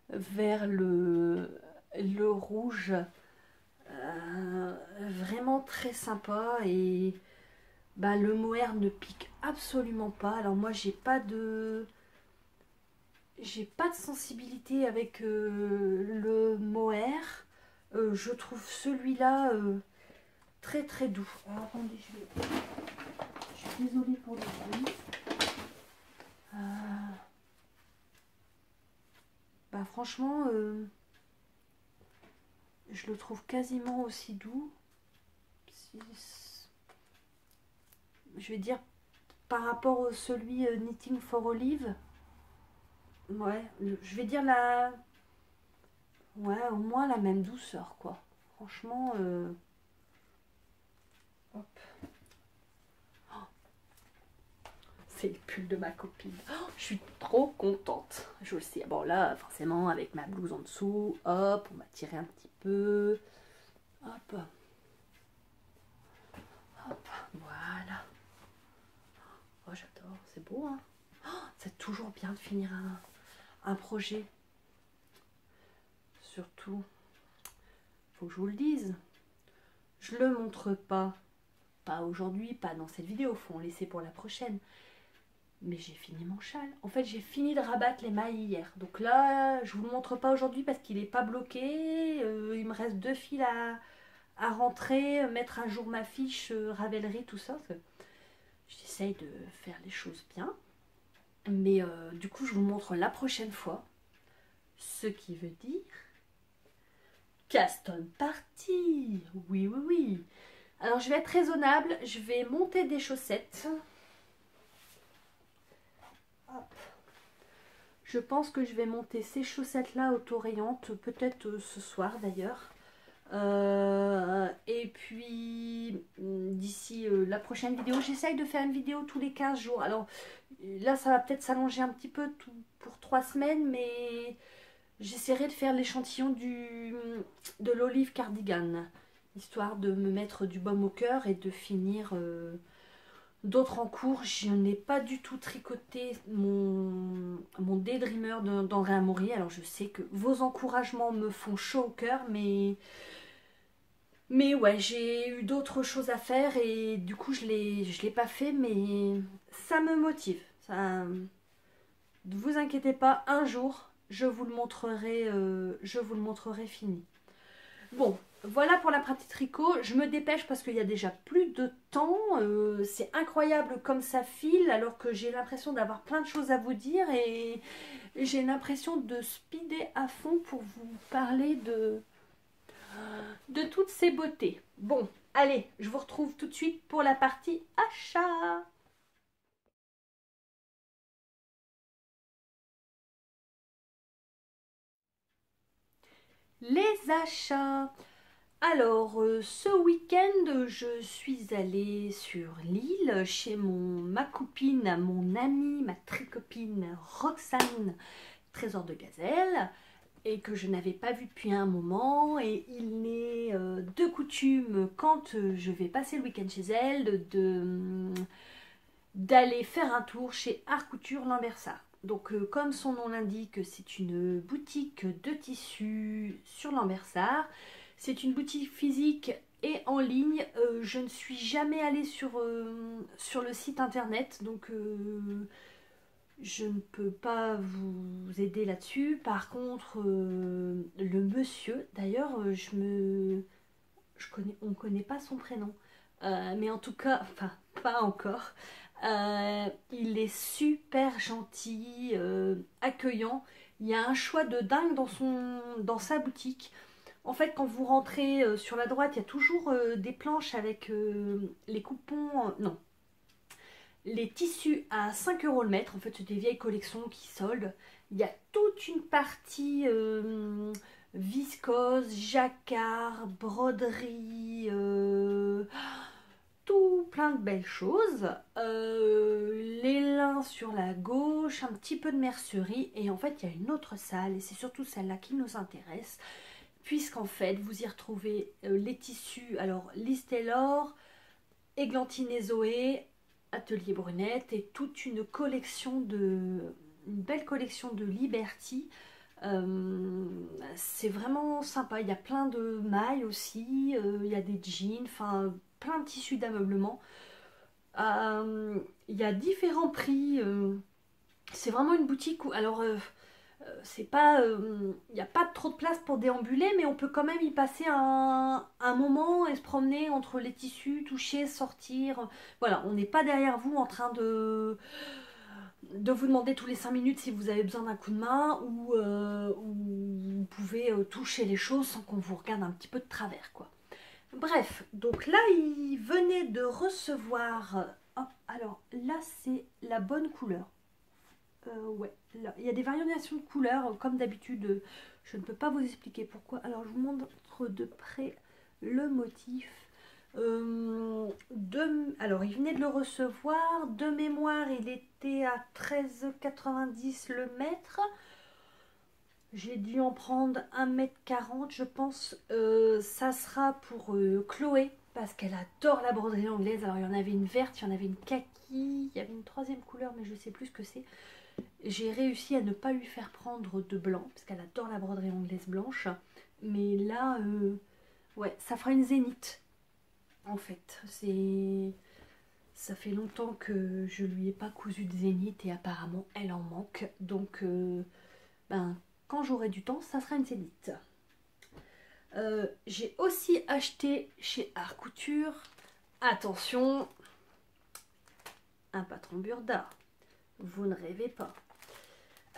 vers le rouge. Vraiment très sympa. Et bah, le mohair ne pique absolument pas. Alors moi, j'ai pas de sensibilité avec le mohair. Je trouve celui-là très très doux. Alors, attendez, je suis désolée pour le bruit. Bah franchement, je le trouve quasiment aussi doux. Je vais dire par rapport à celui Knitting for Olive. Ouais, je vais dire ouais, au moins la même douceur, quoi. Franchement, hop. C'est le pull de ma copine. Oh, je suis trop contente. Je le sais. Bon, là, forcément, avec ma blouse en dessous, hop, on va tirer un petit peu. Hop. Hop, voilà. Oh, j'adore. C'est beau, hein. Oh, c'est toujours bien de finir un projet. Surtout, faut que je vous le dise. Je le montre pas. Pas aujourd'hui, pas dans cette vidéo. Faut en laisser pour la prochaine. Mais j'ai fini mon châle. En fait, j'ai fini de rabattre les mailles hier. Donc là, je vous le montre pas aujourd'hui parce qu'il n'est pas bloqué. Il me reste 2 fils à rentrer, mettre à jour ma fiche, Ravelry, tout ça. J'essaye de faire les choses bien. Mais du coup, je vous montre la prochaine fois. Ce qui veut dire... Custom Party. Oui, oui, oui. Alors, je vais être raisonnable. Je vais monter des chaussettes. Hop. Je pense que je vais monter ces chaussettes-là autorayantes. Peut-être ce soir, d'ailleurs. Et puis d'ici la prochaine vidéo, j'essaye de faire une vidéo tous les 15 jours. Alors là, ça va peut-être s'allonger un petit peu pour 3 semaines, mais j'essaierai de faire l'échantillon de l'olive cardigan, histoire de me mettre du baume au cœur et de finir d'autres en cours. Je n'ai pas du tout tricoté mon Daydreamer d'André Amaury. Alors je sais que vos encouragements me font chaud au cœur, mais ouais, j'ai eu d'autres choses à faire et du coup je l'ai pas fait, mais ça me motive. Ça, ne vous inquiétez pas, un jour je vous le montrerai fini. Bon, voilà pour la pratique tricot. Je me dépêche parce qu'il y a déjà plus de temps. C'est incroyable comme ça file alors que j'ai l'impression d'avoir plein de choses à vous dire et j'ai l'impression de speeder à fond pour vous parler de toutes ces beautés. Bon, allez, je vous retrouve tout de suite pour la partie achat. Les achats. Alors, ce week-end, je suis allée sur l'île chez ma copine, mon amie, ma tricopine Roxane, Trésor de Gazelle, et que je n'avais pas vu depuis un moment. Et il n'est de coutume, quand je vais passer le week-end chez elle, d'aller faire un tour chez Art Couture Lambersart. Donc comme son nom l'indique, c'est une boutique de tissus sur Lambersart. C'est une boutique physique et en ligne. Je ne suis jamais allée sur le site internet, donc je ne peux pas vous aider là-dessus. Par contre, le monsieur, d'ailleurs, on ne connaît pas son prénom. Mais en tout cas, enfin, pas encore. Il est super gentil, accueillant. Il y a un choix de dingue dans sa boutique. En fait, quand vous rentrez sur la droite, il y a toujours des planches avec les coupons, non, les tissus à 5 € le mètre. En fait, c'est des vieilles collections qui soldent. Il y a toute une partie viscose, jacquard, broderie, tout plein de belles choses. Les lins sur la gauche, un petit peu de mercerie. Et en fait, il y a une autre salle, et c'est surtout celle-là qui nous intéresse, puisqu'en fait, vous y retrouvez les tissus. Alors, Liz Taylor, Églantine et Zoé, Atelier Brunette, et toute une belle collection de Liberty. C'est vraiment sympa. Il y a plein de mailles aussi, il y a des jeans, enfin plein de tissus d'ameublement. Il y a différents prix. C'est vraiment une boutique où, alors, c'est pas, il n'y a pas trop de place pour déambuler, mais on peut quand même y passer un moment et se promener entre les tissus, toucher, sortir. Voilà, on n'est pas derrière vous en train de vous demander tous les 5 minutes si vous avez besoin d'un coup de main, ou vous pouvez toucher les choses sans qu'on vous regarde un petit peu de travers, quoi. Bref, donc là, il venait de recevoir... hop, alors là, c'est la bonne couleur. Ouais, là, il y a des variations de couleurs, comme d'habitude. Je ne peux pas vous expliquer pourquoi. Alors, je vous montre de près le motif. Alors, il venait de le recevoir. De mémoire, il était à 13,90 € le mètre. J'ai dû en prendre 1,40 m, je pense. Ça sera pour Chloé, parce qu'elle adore la broderie anglaise. Alors, il y en avait une verte, il y en avait une kaki, il y avait une troisième couleur, mais je ne sais plus ce que c'est. J'ai réussi à ne pas lui faire prendre de blanc, parce qu'elle adore la broderie anglaise blanche. Mais là, ouais, ça fera une zénith, en fait. Ça fait longtemps que je lui ai pas cousu de zénith et apparemment elle en manque. Donc, ben, quand j'aurai du temps, ça sera une zénith. J'ai aussi acheté chez Art Couture, attention, un patron Burda, vous ne rêvez pas.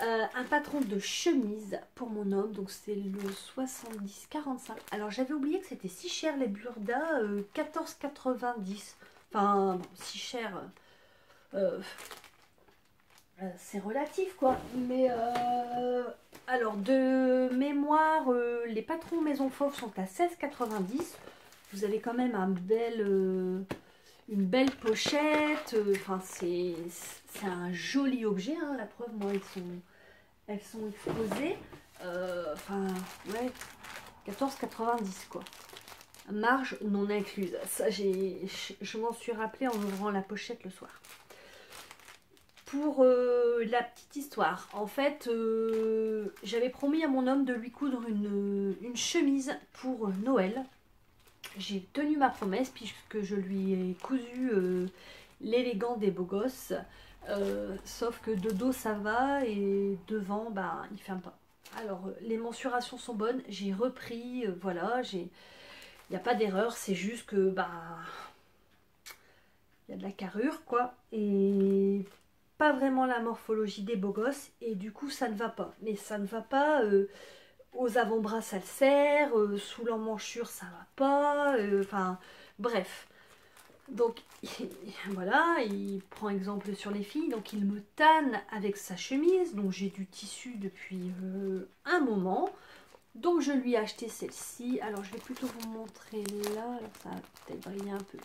Un patron de chemise pour mon homme, donc c'est le 70-45. Alors j'avais oublié que c'était si cher les Burda, 14,90. Enfin, bon, si cher, c'est relatif quoi. Mais alors de mémoire, les patrons Maison Fauve sont à 16,90. Vous avez quand même une belle pochette. Enfin, c'est un joli objet, hein, la preuve, moi, elles sont exposées. Enfin, ouais, 14,90 quoi. Marge non incluse. Ça, je m'en suis rappelé en ouvrant la pochette le soir. Pour la petite histoire, en fait, j'avais promis à mon homme de lui coudre une chemise pour Noël. J'ai tenu ma promesse puisque je lui ai cousu l'élégant des beaux gosses. Sauf que de dos ça va et devant bah, il ferme pas. Alors les mensurations sont bonnes, j'ai repris, voilà, il n'y a pas d'erreur, c'est juste que bah il y a de la carrure quoi et pas vraiment la morphologie des beaux gosses et du coup ça ne va pas. Mais ça ne va pas aux avant-bras ça le serre, sous l'emmanchure ça va pas, enfin bref. Donc voilà, il prend exemple sur les filles, donc il me tanne avec sa chemise, donc j'ai du tissu depuis un moment. Donc je lui ai acheté celle-ci, alors je vais plutôt vous montrer là, alors ça va peut-être briller un peu.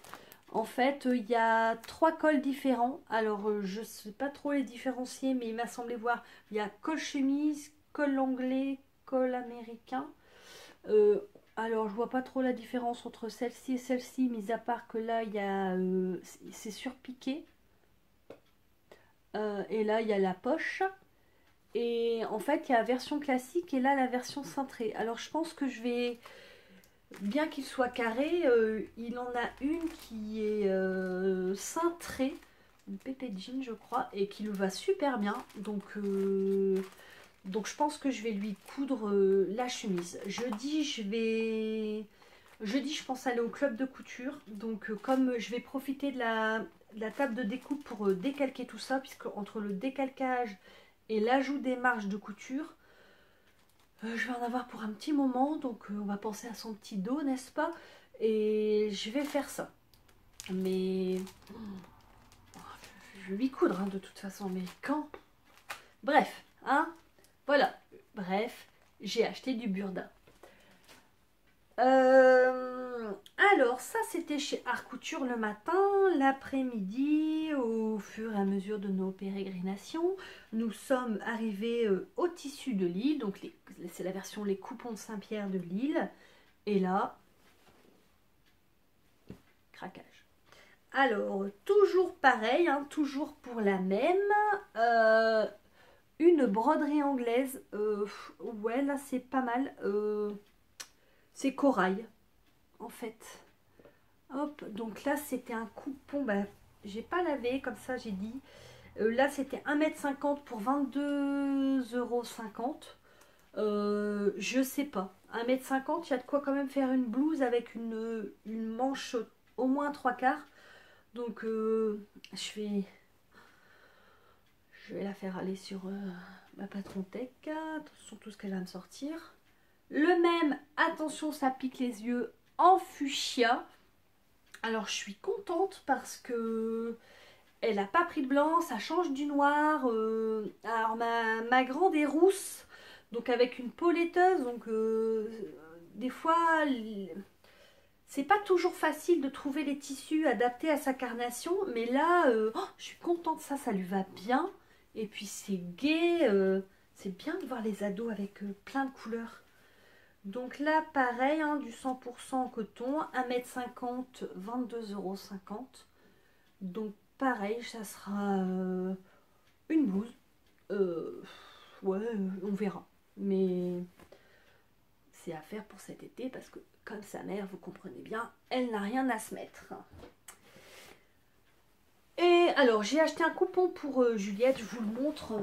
En fait, il y a 3 cols différents, alors je ne sais pas trop les différencier, mais il m'a semblé voir, il y a col chemise, col anglais, col américain. Alors je vois pas trop la différence entre celle-ci et celle-ci, mis à part que là il y a c'est surpiqué et là il y a la poche et en fait il y a la version classique et là la version cintrée. Alors je pense que je vais, bien qu'il soit carré, il en a une qui est cintrée, une pépé jean je crois, et qui le va super bien, donc je pense que je vais lui coudre la chemise. Jeudi, je pense aller au club de couture. Donc comme je vais profiter de la table de découpe pour décalquer tout ça, puisque entre le décalcage et l'ajout des marges de couture, je vais en avoir pour un petit moment. Donc on va penser à son petit dos, n'est-ce pas? Et je vais faire ça. Mais je vais lui coudre hein, de toute façon. Mais quand? Bref, hein? Voilà. Bref, j'ai acheté du Burda. Alors ça c'était chez Art Couture le matin. L'après-midi, au fur et à mesure de nos pérégrinations, nous sommes arrivés au tissu de Lille. Donc c'est la version les coupons de Saint-Pierre de Lille. Et là, craquage. Alors toujours pareil, hein, toujours pour la même. Une broderie anglaise. Ouais là c'est pas mal. C'est corail en fait. Hop, donc là c'était un coupon, bah, j'ai pas lavé comme ça j'ai dit. Là c'était 1,50 m pour 22,50 €. Je sais pas, 1,50 m, il y a de quoi quand même faire une blouse avec une manche au moins 3/4. Donc je vais la faire aller sur ma patron tech. Attention tout ce qu'elle va me sortir. Le même, attention ça pique les yeux, en fuchsia. Alors je suis contente parce que elle n'a pas pris de blanc, ça change du noir. Alors ma grande est rousse, donc avec une peau laiteuse, donc des fois c'est pas toujours facile de trouver les tissus adaptés à sa carnation, mais là je suis contente, ça lui va bien. Et puis c'est gai, c'est bien de voir les ados avec plein de couleurs. Donc là, pareil, hein, du 100% coton, 1,50 m, 22,50 €. Donc pareil, ça sera une blouse. Ouais, on verra. Mais c'est à faire pour cet été parce que, comme sa mère, vous comprenez bien, elle n'a rien à se mettre. Et alors, j'ai acheté un coupon pour Juliette, je vous le montre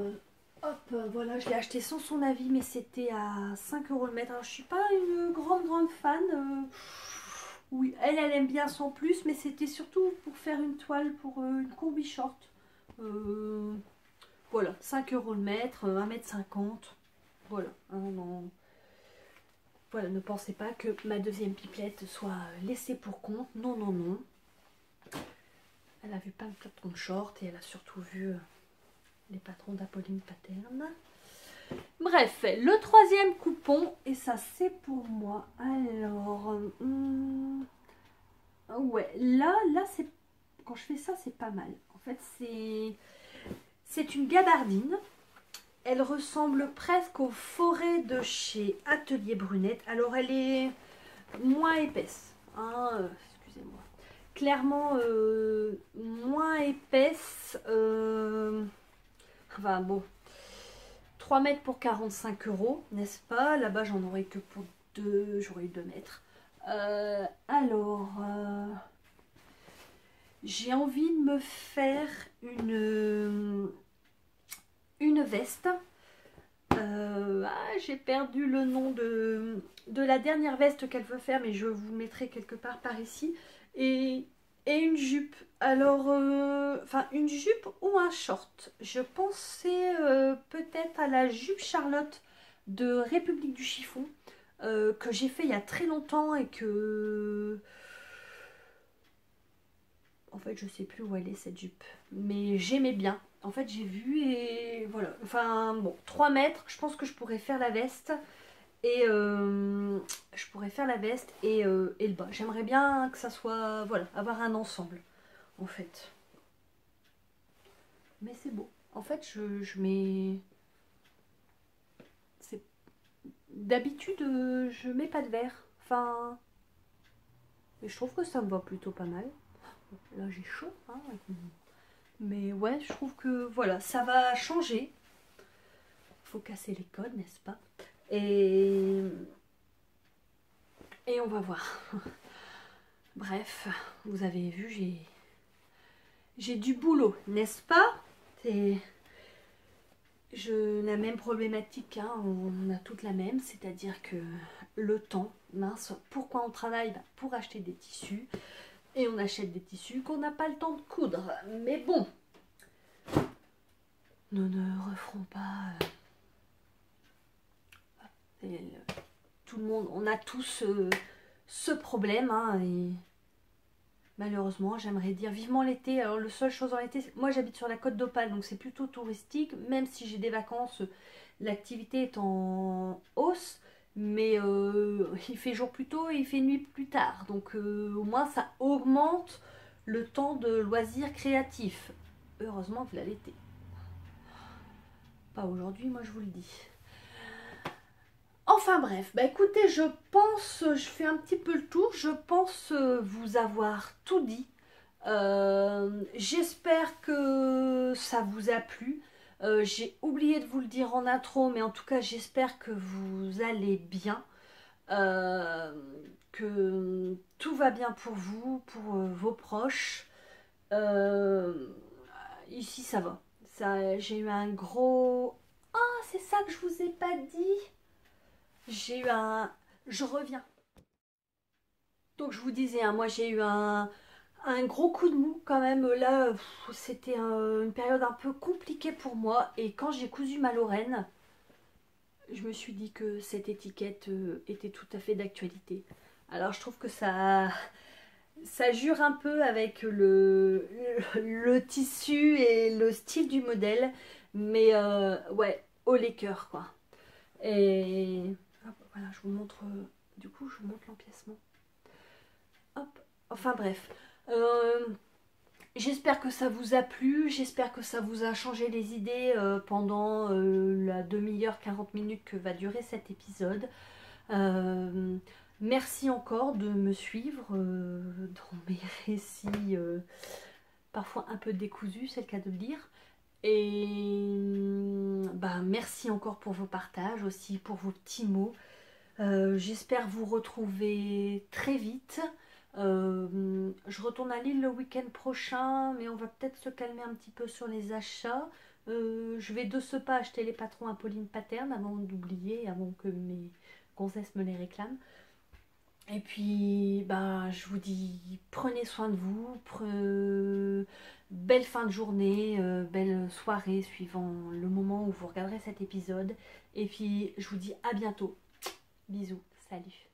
Hop, voilà, je l'ai acheté sans son avis, mais c'était à 5 € le mètre. Alors, je suis pas une grande fan. Oui, elle aime bien sans plus, mais c'était surtout pour faire une toile pour une combi short. Euh, voilà, 5 € le mètre, 1,50 m. Voilà, hein, non. Voilà, ne pensez pas que ma deuxième pipelette soit laissée pour compte. Non, non, non. Elle a vu plein de patrons de short et elle a surtout vu les patrons d'Apolline Paterne. Bref, le troisième coupon, et ça c'est pour moi. Alors, ouais, là c'est quand je fais ça, c'est pas mal. En fait, c'est une gabardine. Elle ressemble presque aux forêts de chez Atelier Brunette. Alors, elle est moins épaisse, hein, excusez-moi. Clairement, moins épaisse. Enfin, bon. 3 mètres pour 45 €, n'est-ce pas? Là-bas, j'en aurais que pour 2, j'aurais eu 2 mètres. Alors, j'ai envie de me faire une veste. J'ai perdu le nom de la dernière veste qu'elle veut faire, mais je vous mettrai quelque part par ici. Et une jupe. Alors, enfin, une jupe ou un short. Je pensais peut-être à la jupe Charlotte de République du Chiffon, que j'ai fait il y a très longtemps et que... En fait, je sais plus où elle est cette jupe, mais j'aimais bien. En fait, j'ai vu et voilà. Enfin, bon, 3 mètres, je pense que je pourrais faire la veste. Et je pourrais faire la veste et le bas. J'aimerais bien que ça soit, voilà, avoir un ensemble, en fait. Mais c'est beau. En fait, je mets... D'habitude, je mets pas de verre. Enfin... Mais je trouve que ça me va plutôt pas mal. Là, j'ai chaud, hein. Mais ouais, je trouve que, voilà, ça va changer. Faut casser les codes, n'est-ce pas? Et on va voir. Bref, vous avez vu, j'ai du boulot, n'est-ce pas? C'est la même problématique, hein, on a toute la même, c'est-à-dire que le temps, mince, pourquoi on travaille? Pour acheter des tissus, et on achète des tissus qu'on n'a pas le temps de coudre. Mais bon, nous ne referons pas... tout le monde, on a tous ce problème, hein, et malheureusement, j'aimerais dire vivement l'été. Alors, la seule chose en été, moi j'habite sur la côte d'Opale, donc c'est plutôt touristique. Même si j'ai des vacances, l'activité est en hausse. Mais il fait jour plus tôt et il fait nuit plus tard. Donc au moins ça augmente le temps de loisirs créatifs. Heureusement que là l'été. Pas aujourd'hui, moi je vous le dis. Enfin bref, bah écoutez, je pense, je fais un petit peu le tour. Je pense vous avoir tout dit. J'espère que ça vous a plu. J'ai oublié de vous le dire en intro, mais en tout cas j'espère que vous allez bien, que tout va bien pour vous, pour vos proches. Euh, Ici ça va. J'ai eu un gros... Ah, c'est ça que je vous ai pas dit. J'ai eu un... Je reviens. Donc je vous disais, hein, moi j'ai eu un gros coup de mou quand même. Là, c'était une période un peu compliquée pour moi. Et quand j'ai cousu ma Lorraine, je me suis dit que cette étiquette était tout à fait d'actualité. Alors je trouve que ça jure un peu avec le tissu et le style du modèle. Mais ouais, haut les cœurs quoi. Et hop, voilà, je vous montre, du coup je vous montre l'empiècement. Hop, enfin bref. J'espère que ça vous a plu, j'espère que ça vous a changé les idées pendant la demi-heure, 40 minutes que va durer cet épisode. Merci encore de me suivre dans mes récits parfois un peu décousus, c'est le cas de le dire. Et bah, merci encore pour vos partages, aussi pour vos petits mots. J'espère vous retrouver très vite. Je retourne à Lille le week-end prochain, mais on va peut-être se calmer un petit peu sur les achats. Je vais de ce pas acheter les patrons à Pauline Paterne avant d'oublier, avant que mes gonzesses me les réclament. Et puis, bah, je vous dis, prenez soin de vous, belle fin de journée, belle soirée suivant le moment où vous regarderez cet épisode. Et puis, je vous dis à bientôt. Bisous, salut.